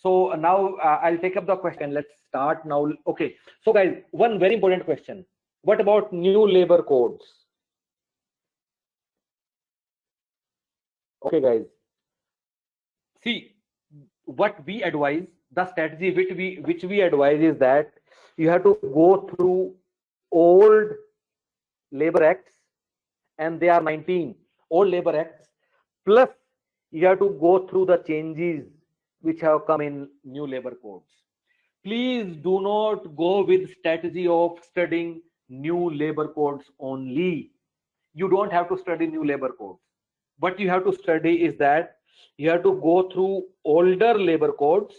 So now I'll take up the question. Let's start now. Okay. So guys, one very important question. What about new labor codes? Okay, guys. See, what we advise, the strategy which we advise is that you have to go through old labor acts, and they are 19 old labor acts, plus you have to go through the changes which have come in new labor codes. Please do not go with strategy of studying new labor codes only. You don't have to study new labor codes. What you have to study is that you have to go through older labor codes.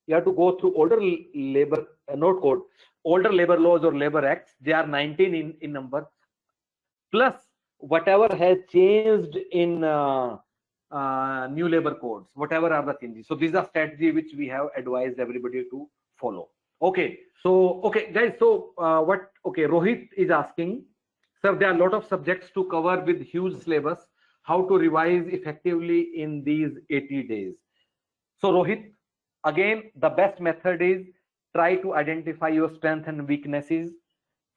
You have to go through older labor not code, older labor laws or labor acts. They are 19 in number, plus whatever has changed in new labor codes, whatever are the changes. So these are strategy which we have advised everybody to follow. Okay, so okay guys, so Rohit is asking, sir, there are a lot of subjects to cover with huge syllabus. How to revise effectively in these 80 days? So Rohit, again, the best method is try to identify your strengths and weaknesses.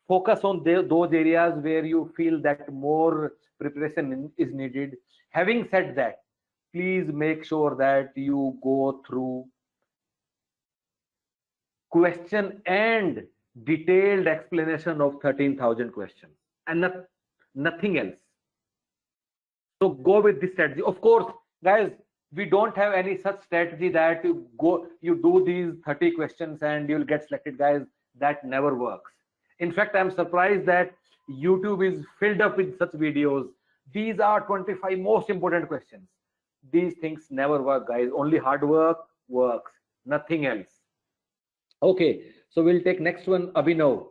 Focus on those areas where you feel that more preparation is needed. Having said that, please make sure that you go through question and detailed explanation of 13,000 questions and nothing else. So go with this strategy. Of course, guys, we don't have any such strategy that you do these 30 questions and you'll get selected, guys. That never works. In fact, I'm surprised that YouTube is filled up with such videos. These are 25 most important questions. These things never work, guys. Only hard work works, nothing else. Okay, so we'll take next one, Abhinav.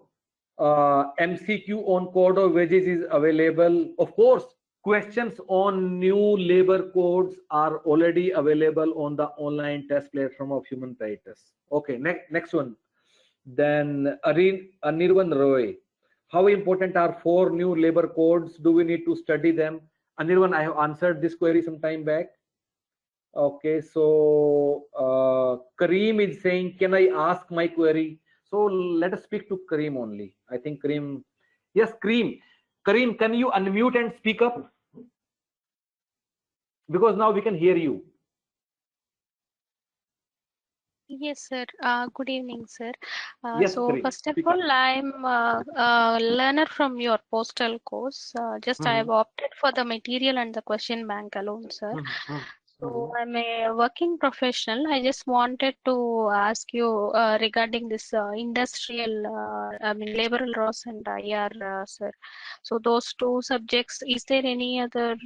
MCQ on code of wages is available. Of course, questions on new labor codes are already available on the online test platform of Human Peritus. Okay, next one. Then Anirvan Roy. How important are 4 new labor codes? Do we need to study them? Anirvan, I have answered this query some time back. Okay, so Kareem is saying, can I ask my query? So let us speak to Kareem only. I think Kareem, yes, Kareem, can you unmute and speak up? Because now we can hear you. Yes, sir. Good evening, sir. Yes, so Kareem, first of all, I'm a learner from your postal course. I have opted for the material and the question bank alone, sir. So I'm a working professional. I just wanted to ask you regarding this industrial, laboral laws and IR, sir. So those 2 subjects, is there any other,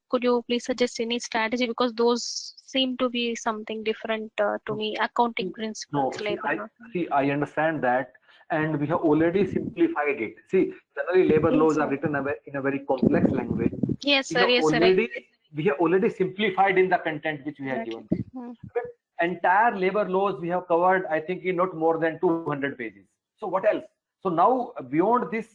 could you please suggest any strategy, because those seem to be something different to me, accounting principles. No, I understand that, and we have already simplified it. See, generally labor laws are written in a very complex language. Yes, sir. Yes, sir. We have already simplified in the content which we have given. Entire labor laws we have covered, I think, in not more than 200 pages. So what else? So now beyond this,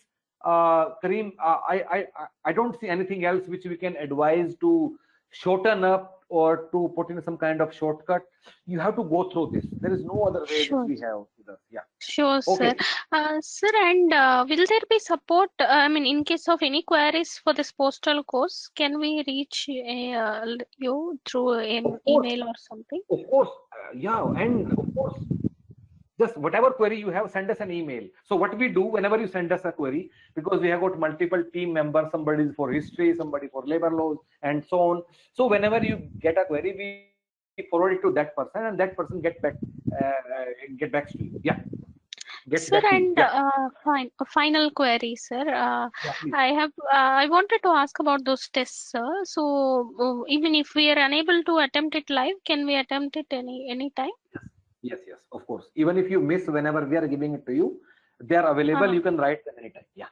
Kareem, I don't see anything else which we can advise to shorten up or to put in some kind of shortcut. You have to go through this. There is no other way which we have with us. Yeah. Sure, okay. Sir. Sir, and will there be support? In case of any queries for this postal course, can we reach you through an email or something? Of course, yeah, and of course, just whatever query you have, send us an email. So what we do whenever you send us a query, because we have got multiple team members, somebody is for history, somebody for labor laws, and so on. So whenever you get a query, we forward it to that person, and that person get back to you. Yeah. Sir, and a final query, sir. I wanted to ask about those tests, sir. So even if we are unable to attempt it live, can we attempt it any time? Yes, of course. Even if you miss whenever we are giving it to you, they are available. You can write them anytime. Yeah.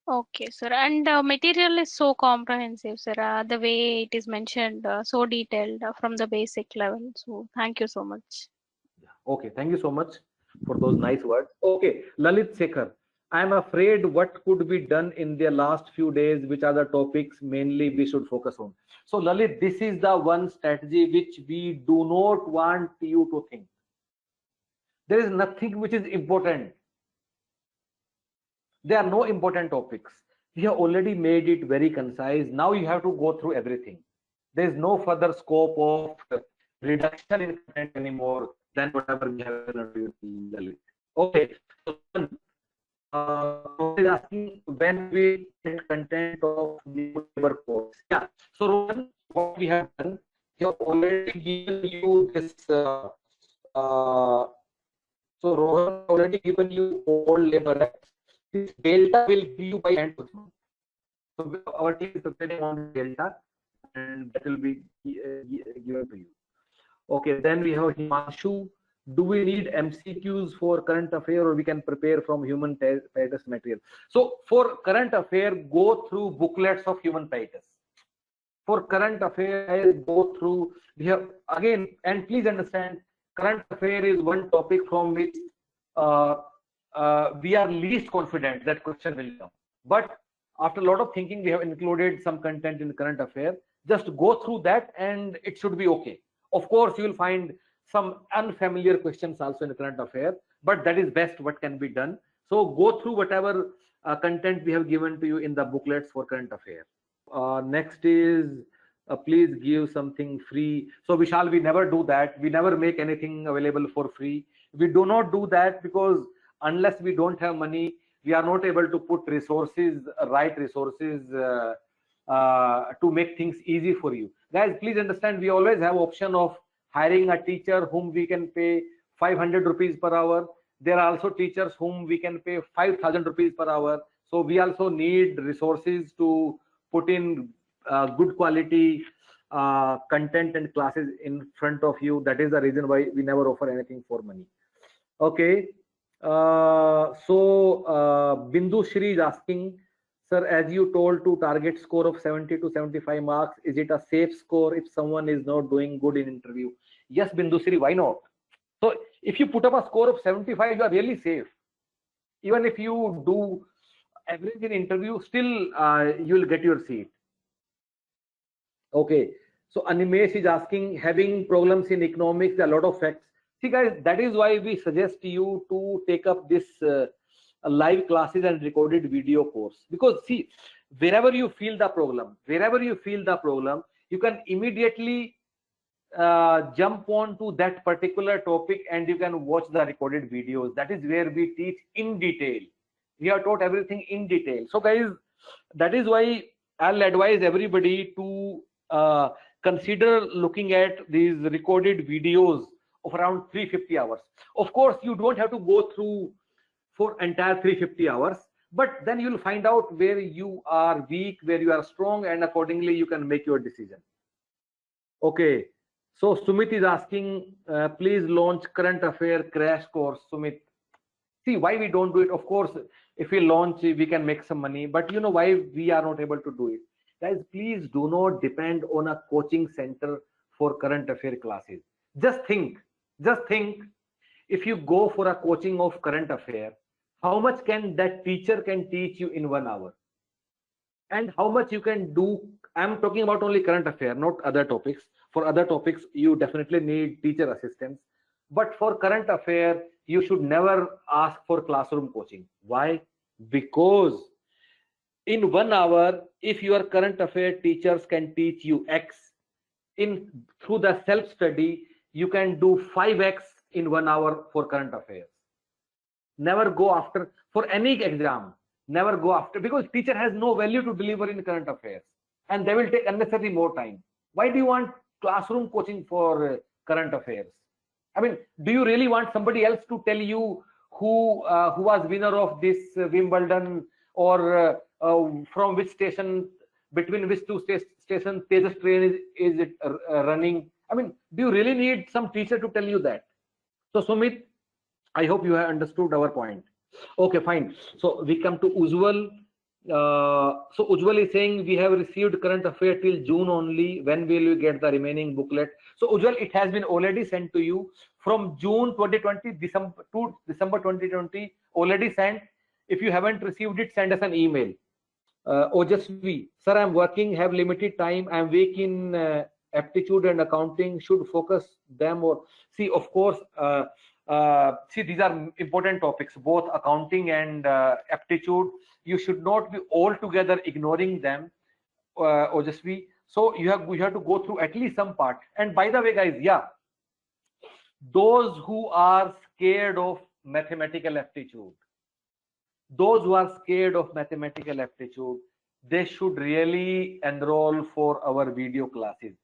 Okay, sir. And material is so comprehensive, sir. The way it is mentioned, so detailed from the basic level. So thank you so much. Yeah. Okay, thank you so much for those nice words. Okay, Lalit Sekhar, I'm afraid what could be done in the last few days, which are the topics mainly we should focus on. So Lalit, this is the one strategy which we do not want you to think. There is nothing which is important. There are no important topics. We have already made it very concise. Now you have to go through everything. There is no further scope of reduction in content anymore than whatever we have done. Okay. So, is asking when we get content of new labor course. Yeah. So Rohan, what we have done, we have already given you this. So Rohan already given you all labor acts. This delta will give you by end of the month. So our team is preparing on delta, and that will be given to you. Okay. Then we have Himanshu. Do we need MCQs for current affair, or we can prepare from Human Peritus material? So for current affair, go through booklets of Human Peritus. For current affair, go through, we have again, and please understand, current affair is one topic from which we are least confident that question will come. But after a lot of thinking, we have included some content in current affair. Just go through that and it should be okay. Of course, you will find some unfamiliar questions also in the current affair, but that is best what can be done. So go through whatever content we have given to you in the booklets for current affair. Next is please give something free. So Vishal, we never do that. We never make anything available for free. We do not do that because unless we don't have money, we are not able to put resources, right resources to make things easy for you. Guys, please understand, we always have option of hiring a teacher whom we can pay 500 rupees per hour. There are also teachers whom we can pay 5,000 rupees per hour. So we also need resources to put in good quality content and classes in front of you. That is the reason why we never offer anything for money. Okay. Bindu Shri is asking, sir, as you told to target score of 70 to 75 marks, is it a safe score if someone is not doing good in interview? Yes, Bindu Shri, why not? So if you put up a score of 75, you are really safe. Even if you do average in interview, still you will get your seat. Okay. So Animesh is asking, having problems in economics, there are a lot of facts. See guys, that is why we suggest you to take up this live classes and recorded video course, because see, wherever you feel the problem, you can immediately jump on to that particular topic and you can watch the recorded videos. That is where we teach in detail. We have taught everything in detail. So guys, that is why I'll advise everybody to consider looking at these recorded videos of around 350 hours. Of course, you don't have to go through for entire 350 hours, but then you'll find out where you are weak, where you are strong, and accordingly you can make your decision. Okay. So Sumit is asking, please launch current affair crash course. Sumit, see why we don't do it. Of course, if we launch, we can make some money, but you know why we are not able to do it. Guys, please do not depend on a coaching center for current affair classes. Just think, if you go for a coaching of current affair, how much can that teacher can teach you in 1 hour? And how much you can do. I'm talking about only current affair, not other topics. For other topics, you definitely need teacher assistance. But for current affair, you should never ask for classroom coaching. Why? Because in 1 hour, if your current affair teachers can teach you X, through the self-study, you can do 5X in 1 hour for current affairs. Never go after, for any exam, never go after, because teacher has no value to deliver in current affairs and they will take unnecessarily more time. Why do you want classroom coaching for current affairs? I mean, do you really want somebody else to tell you who was winner of this Wimbledon, or from which station, between which two stations Tejas train is it running? I mean, do you really need some teacher to tell you that? So Sumit, I hope you have understood our point. Okay, fine. So we come to Ujjwal. So Ujjwal is saying, we have received current affair till June only. When will you get the remaining booklet? So Ujjwal, it has been already sent to you from June 2020 to December 2020, already sent. If you haven't received it, send us an email. Ojasvi, sir, I'm working, have limited time. I'm weak in aptitude and accounting. Should focus them or see? Of course, see, these are important topics, both accounting and aptitude. You should not be altogether ignoring them, Ojasvi. So you have to go through at least some part. And by the way, guys, yeah, those who are scared of mathematical aptitude, they should really enroll for our video classes.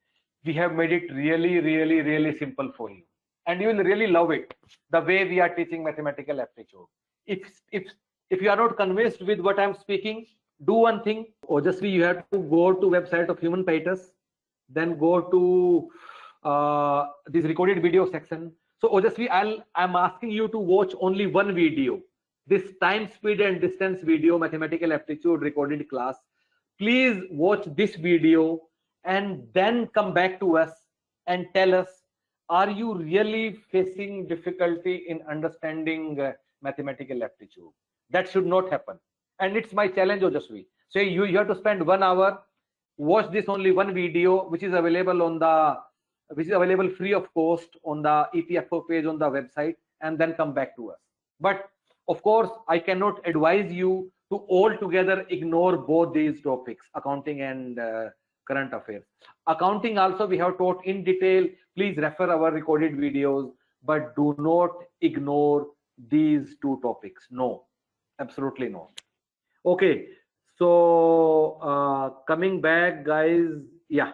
We have made it really simple for you, and you will really love it, the way we are teaching mathematical aptitude. If you are not convinced with what I'm speaking, do one thing. Ojasvi, you have to go to website of Human Peritus, then go to this recorded video section. So Ojasvi, I'm asking you to watch only one video, this time, speed and distance video, mathematical aptitude recorded class. Please watch this video and then come back to us and tell us, are you really facing difficulty in understanding mathematical aptitude? That should not happen. And it's my challenge, Ojasvi. So you have to spend 1 hour, watch this only one video, which is available on the, free of cost on the EPFO page on the website, and then come back to us. But of course, I cannot advise you to altogether ignore both these topics, accounting and current affairs. Accounting also we have taught in detail. Please refer our recorded videos, but do not ignore these two topics. No, absolutely not. Okay, so coming back, guys, yeah.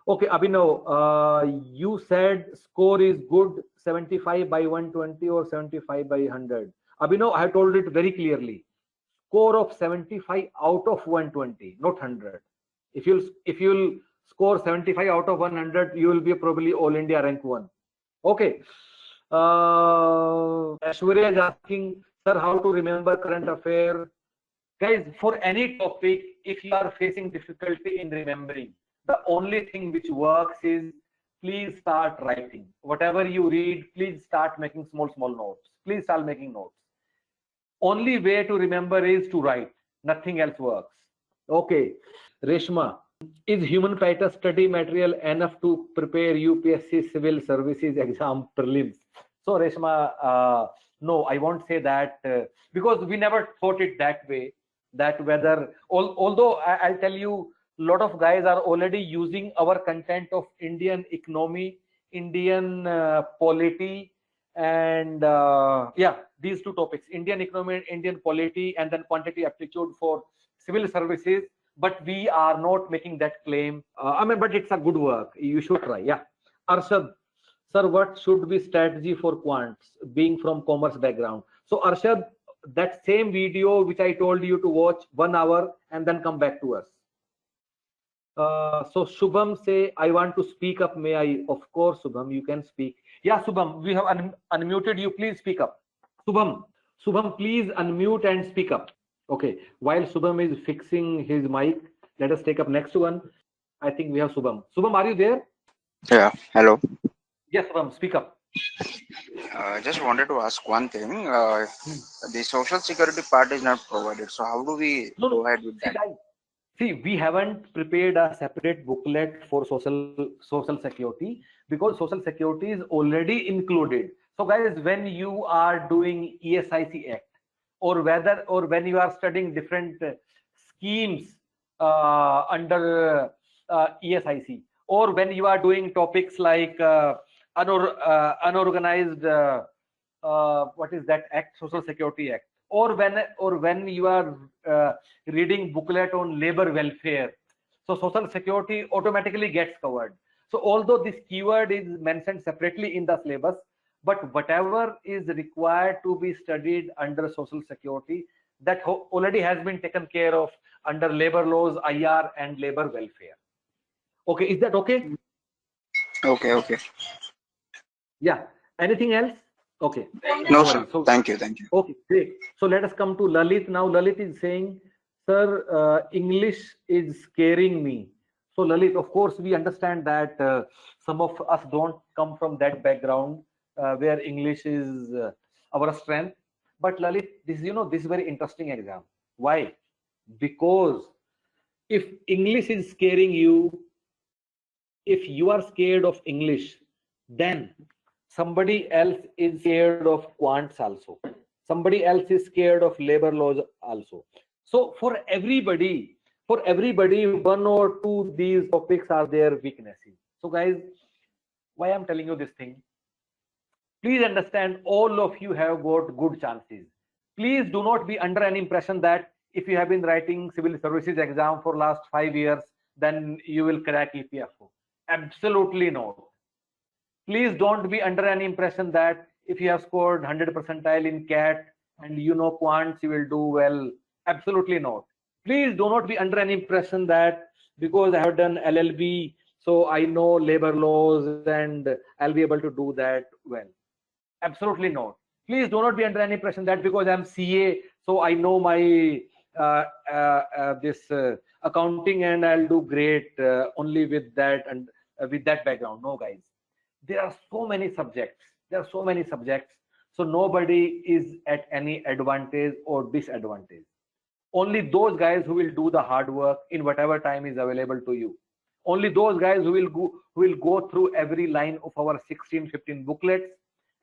Okay, Abhinav, you said score is good, 75 by 120 or 75 by 100. Abhinav, I have told it very clearly. Score of 75 out of 120, not 100. If you'll score 75 out of 100, you will be probably All India rank 1. Okay. Ashwarya is asking, sir, how to remember current affair? Guys, for any topic, if you are facing difficulty in remembering, the only thing which works is, please start writing. Whatever you read, please start making small notes. Please start making notes. Only way to remember is to write. Nothing else works. Okay. Reshma, is Human Peritus study material enough to prepare UPSC civil services exam prelims? So Reshma, no, I won't say that because we never thought it that way. That whether, although I'll tell you, a lot of guys are already using our content of Indian economy, Indian polity, and yeah, these two topics, Indian economy, Indian polity, and then quantity aptitude for civil services. But we are not making that claim. I mean, but it's a good work. You should try. Yeah. Arshad, sir, what should be strategy for quants, being from commerce background? So Arshad, that same video which I told you to watch, 1 hour, and then come back to us. So Shubham say, I want to speak up. May I? Of course, Shubham, you can speak. Yeah, Shubham, we have unmuted you. Please speak up. Shubham, please unmute and speak up. Okay, while Shubham is fixing his mic, let us take up next one. I think we have Shubham. Shubham, are you there? Yeah, hello. Yes, Shubham, speak up. Just wanted to ask one thing. The social security part is not provided. So how do we go ahead with that? See, we haven't prepared a separate booklet for social security because social security is already included. So guys, when you are doing ESIC Act, or when you are studying different schemes under ESIC, or when you are doing topics like unorganized, what is that act, Social Security Act, or when you are reading booklet on labor welfare, so social security automatically gets covered. So although this keyword is mentioned separately in the syllabus, but whatever is required to be studied under social security, that already has been taken care of under labor laws, IR, and labor welfare. Okay, is that okay? Okay. Yeah. Anything else? Okay. No, sir. So, thank you. Okay, great. So let us come to Lalit now. Lalit is saying, sir, English is scaring me. So Lalit, of course, we understand that some of us don't come from that background where English is our strength. But Lalit, this is, this is very interesting exam. Why? Because if English is scaring you, if you are scared of English, then somebody else is scared of quants also. Somebody else is scared of labor laws also. So for everybody, one or two these topics are their weaknesses. So guys, why I'm telling you this thing? Please understand, all of you have got good chances. Please do not be under an impression that if you have been writing civil services exam for last 5 years, then you will crack EPFO. Absolutely not. Please don't be under an impression that if you have scored 100 percentile in CAT and you know quants, you will do well. Absolutely not. Please do not be under an impression that because I have done LLB, so I know labor laws and I'll be able to do that well. Absolutely not. Please do not be under any impression that because I'm CA, so I know my accounting and I'll do great only with that and with that background. No, guys. There are so many subjects. So nobody is at any advantage or disadvantage. Only those guys who will do the hard work in whatever time is available to you. Only those guys who will go through every line of our 16-15 booklets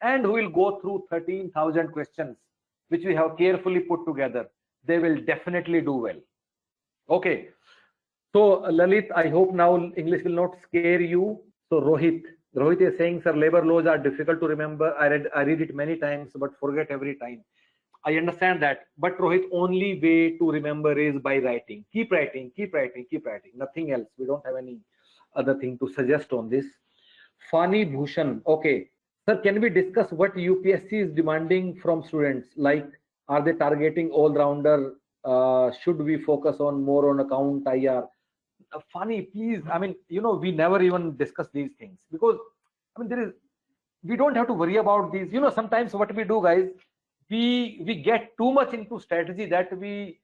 and who will go through 13,000 questions which we have carefully put together. They will definitely do well. Okay. So Lalit, I hope now English will not scare you. So Rohit is saying, sir, labor laws are difficult to remember. I read it many times, but forget every time. I understand that, but Rohit, only way to remember is by writing. Keep writing. Nothing else. We don't have any other thing to suggest on this. Fani Bhushan. Okay. Sir, can we discuss what UPSC is demanding from students? Like, are they targeting all-rounder? Should we focus on more on account IR? Funny, please. I mean, we never even discuss these things because, I mean, we don't have to worry about these. Sometimes what we do, guys, we get too much into strategy that we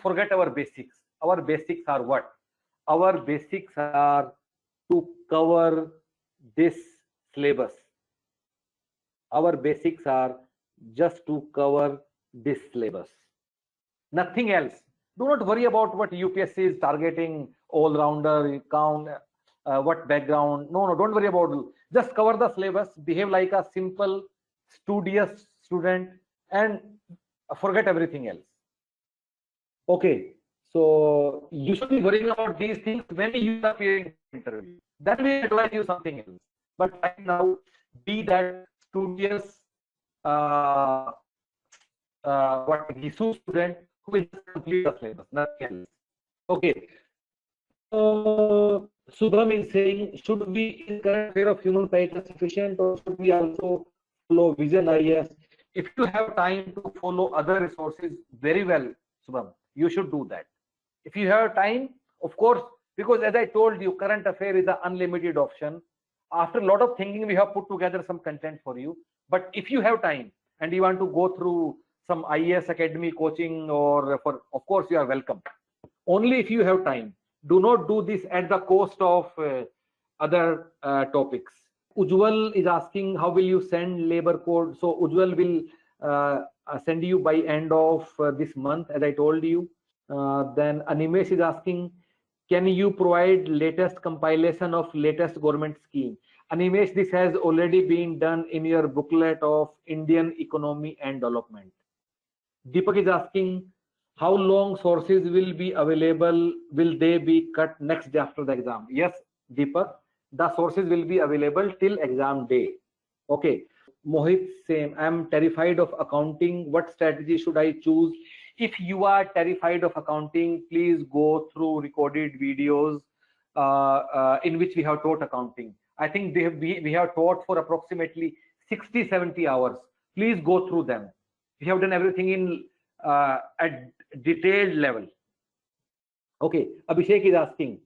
forget our basics. Our basics are what? Our basics are to cover this syllabus. Our basics are just to cover this syllabus. Nothing else. Do not worry about what UPSC is targeting, all-rounder, count, what background. No, don't worry about it. Just cover the syllabus, behave like a simple, studious student, and forget everything else. Okay, so you should be worrying about these things when you are appearing in interview. Then we advise you something else. But right now, be that studious, GISU student who will complete the syllabus, nothing else. Okay. Subham is saying, should we in current affair of human peritus sufficient, or should we also follow Vision IS? If you have time to follow other resources, very well, Subham, you should do that. If you have time, of course, because as I told you, current affair is an unlimited option. After a lot of thinking, we have put together some content for you. But if you have time and you want to go through some IAS Academy coaching, or of course, you are welcome. Only if you have time. Do not do this at the cost of other topics. Ujwal is asking, how will you send labor code? So Ujwal will send you by end of this month, as I told you. Then Animesh is asking, can you provide latest compilation of latest government scheme? Animesh, this has already been done in your booklet of Indian Economy and Development. Deepak is asking, how long sources will be available? Will they be cut next day after the exam? Yes, Deepak, the sources will be available till exam day. Okay. Mohit, same. I'm terrified of accounting. What strategy should I choose? If you are terrified of accounting, please go through recorded videos in which we have taught accounting. I think we have taught for approximately 60-70 hours. Please go through them. We have done everything in at detailed level. Okay, Abhishek is asking,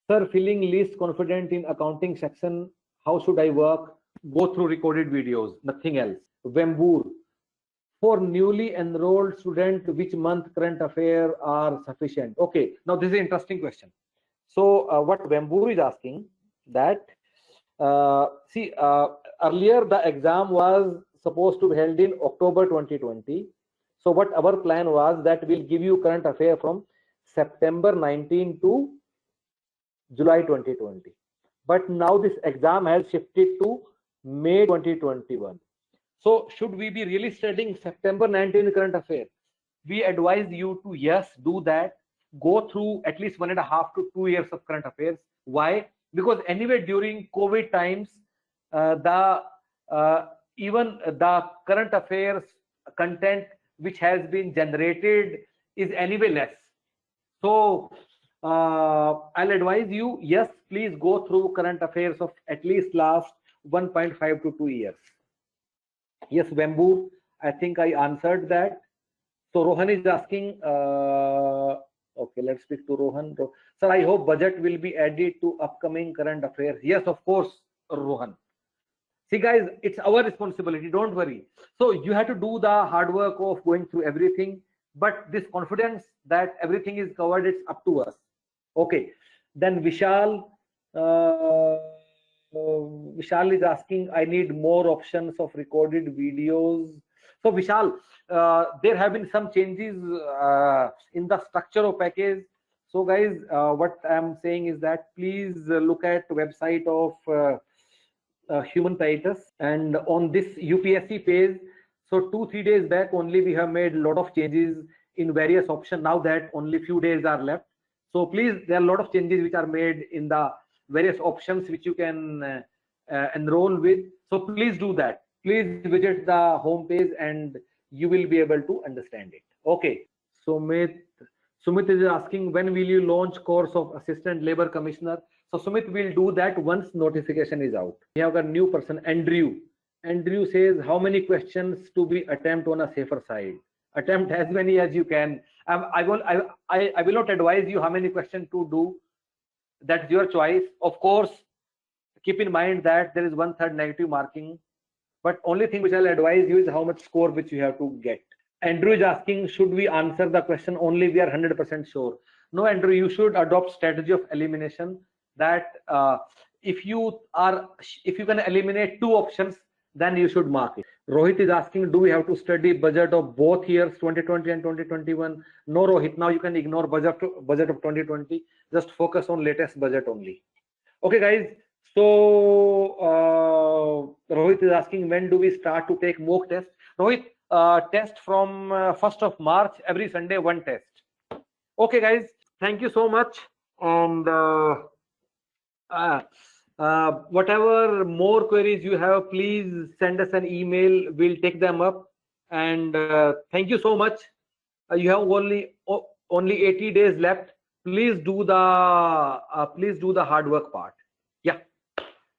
sir, feeling least confident in accounting section, how should I work? Go through recorded videos, nothing else. Vembur, for newly enrolled student, which month current affair are sufficient? Okay, now this is an interesting question. So what Vembur is asking that, earlier the exam was supposed to be held in October 2020. So what our plan was that we'll give you current affair from September 19 to July 2020. But now this exam has shifted to May 2021. So should we be really studying September 19 current affair? We advise you to, yes, do that. Go through at least 1.5 to 2 years of current affairs. Why? Because anyway, during COVID times, even the current affairs content which has been generated is anyway less. So I'll advise you, yes, please go through current affairs of at least last 1.5 to 2 years. Yes, Vembu, I think I answered that. So Rohan is asking, okay, let's speak to Rohan. Sir, I hope budget will be added to upcoming current affairs. Yes, of course, Rohan. See guys, it's our responsibility, don't worry. So you have to do the hard work of going through everything, but this confidence that everything is covered, it's up to us. Okay, then Vishal is asking, I need more options of recorded videos. So Vishal, there have been some changes in the structure of package. So guys, what I'm saying is that please look at the website of Human Peritus, and on this UPSC page. So 2-3 days back only we have made a lot of changes in various options. Now that only few days are left. So please, there are a lot of changes which are made in the various options which you can enroll with. So please do that. Please visit the home page and you will be able to understand it. Okay. So Sumit is asking, when will you launch course of Assistant Labor Commissioner? So Sumit will do that once notification is out. We have a new person, Andrew. Andrew says, how many questions to be attempt on a safer side? Attempt as many as you can. I will not advise you how many questions to do. That's your choice. Of course, keep in mind that there is 1/3 negative marking. But only thing which I'll advise you is how much score which you have to get. Andrew is asking, should we answer the question only we are 100% sure? No, Andrew, you should adopt strategy of elimination. That if you can eliminate 2 options, then you should mark it. Rohit is asking, do we have to study budget of both years 2020 and 2021? No, Rohit, now you can ignore budget of 2020. Just focus on latest budget only. Okay guys, so Rohit is asking, when do we start to take mock test? Rohit, test from 1st of March, every Sunday 1 test. Okay guys, thank you so much, and whatever more queries you have, please send us an email. We'll take them up. And thank you so much. You have only 80 days left. Please do the hard work part. Yeah.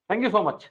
Thank you so much.